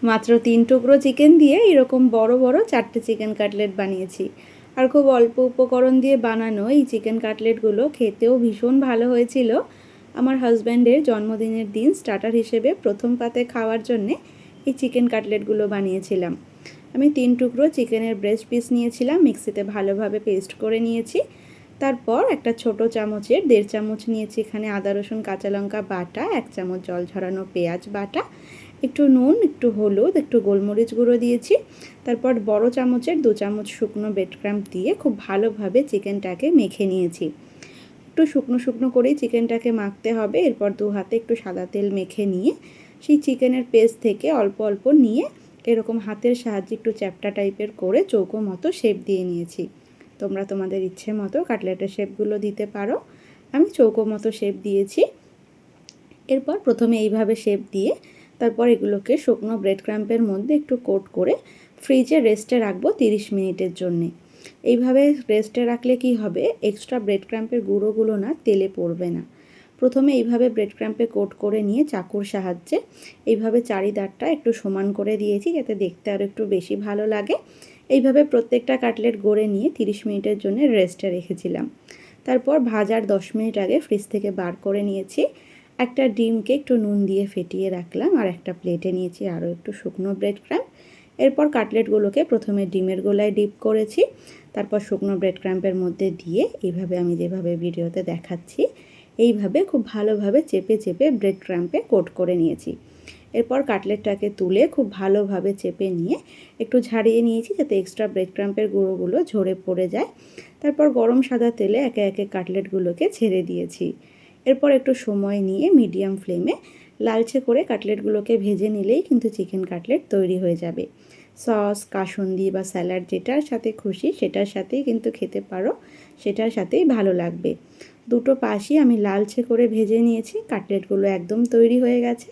মাত্র 3 টুকরো চিকেন দিয়ে এরকম বড় বড় 4টে চিকেন কাটলেট বানিয়েছি। আর খুব অল্প উপকরণ দিয়ে বানানো এই চিকেন কাটলেটগুলো খেতেও ভীষণ ভালো হয়েছিল। আমার হাজব্যান্ডের জন্মদিনের দিন স্টার্টার হিসেবে প্রথম পাতে খাওয়ার জন্যে এই চিকেন কাটলেটগুলো বানিয়েছিলাম। আমি 3 টুকরো চিকেনের ব্রেস্ট পিস নিয়েছিলাম, মিক্সিতে ভালোভাবে পেস্ট করে নিয়েছি। তারপর একটা ছোট চামচের 1.5 চামচ নিয়েছি এখানে আদা রসুন কাঁচা লঙ্কা বাটা, 1 চামচ জল ঝরানো পেঁয়াজ বাটা, একটু নুন, একটু হলুদ, একটু গোলমরিচ গুঁড়ো দিয়েছি। তারপর বড় চামচের 2 চামচ শুকনো ব্রেড ক্রাম্ব দিয়ে খুব ভালোভাবে চিকেনটাকে মেখে নিয়েছি। একটু শুকনো শুকনো করেই চিকেনটাকে মাখতে হবে। এরপর 2 হাতে একটু সাদা তেল মেখে নিয়ে সেই চিকেনের পেস্ট থেকে অল্প অল্প নিয়ে এরকম হাতের সাহায্যে একটু চ্যাপ্টা টাইপের করে চৌকো মতো শেপ দিয়ে নিয়েছি। তোমরা তোমাদের ইচ্ছে মতো কাটলেটের শেপগুলো দিতে পারো। আমি চৌকো মতো শেপ দিয়েছি। এরপর প্রথমে এইভাবে শেপ দিয়ে তারপর এগুলোকে শুকনো ব্রেড ক্রাম্পের মধ্যে একটু কোট করে ফ্রিজে রেস্টে রাখবো 30 মিনিটের জন্যে। এইভাবে রেস্টে রাখলে কি হবে, এক্সট্রা ব্রেড ক্রাম্পের গুঁড়োগুলো না তেলে পড়বে না। প্রথমে এইভাবে ব্রেড ক্রাম্পে কোট করে নিয়ে চাকুর সাহায্যে এইভাবে চারিধারটা একটু সমান করে দিয়েছি যাতে দেখতে আরও একটু বেশি ভালো লাগে। এইভাবে প্রত্যেকটা কাটলেট গড়ে নিয়ে 30 মিনিটের জন্য রেস্টে রেখেছিলাম। তারপর ভাজার 10 মিনিট আগে ফ্রিজ থেকে বার করে নিয়েছি। একটা ডিমকে একটু নুন দিয়ে ফেটিয়ে রাখলাম আর একটা প্লেটে নিয়েছি আরও একটু শুকনো ব্রেড ক্রাম্প। এরপর কাটলেটগুলোকে প্রথমে ডিমের গোলায় ডিপ করেছি, তারপর শুকনো ব্রেড ক্রাম্পের মধ্যে দিয়ে এইভাবে আমি যেভাবে ভিডিওতে দেখাচ্ছি এইভাবে খুব ভালোভাবে চেপে চেপে ব্রেড ক্রাম্পে কোট করে নিয়েছি। এরপর কাটলেটটাকে তুলে খুব ভালোভাবে চেপে নিয়ে একটু ঝাড়িয়ে নিয়েছি যাতে এক্সট্রা ব্রেড ক্রাম্পের গুঁড়োগুলো ঝরে পড়ে যায়। তারপর গরম সাদা তেলে একে একে কাটলেটগুলোকে ছেড়ে দিয়েছি। এরপর একটু সময় নিয়ে মিডিয়াম ফ্লেমে লালচে করে কাটলেটগুলোকে ভেজে নিলেই কিন্তু চিকেন কাটলেট তৈরি হয়ে যাবে। সস, কাসুন্দি বা স্যালাড যেটার সাথে খুশি সেটার সাথেই কিন্তু খেতে পারো, সেটার সাথেই ভালো লাগবে। দুটো পাশই আমি লালচে করে ভেজে নিয়েছি। কাটলেটগুলো একদম তৈরি হয়ে গেছে।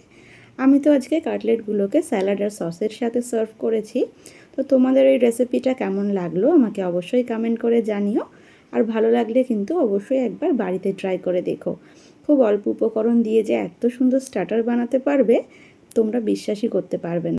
আমি তো আজকে কাটলেটগুলোকে স্যালাড আর সসের সাথে সার্ভ করেছি। তো তোমাদের এই রেসিপিটা কেমন লাগলো আমাকে অবশ্যই কমেন্ট করে জানিও। আর ভালো লাগলে কিন্তু অবশ্যই একবার বাড়িতে ট্রাই করে দেখো। খুব অল্প উপকরণ দিয়ে যে এত সুন্দর স্টার্টার বানাতে পারবে তোমরা বিশ্বাসই করতে পারবে না।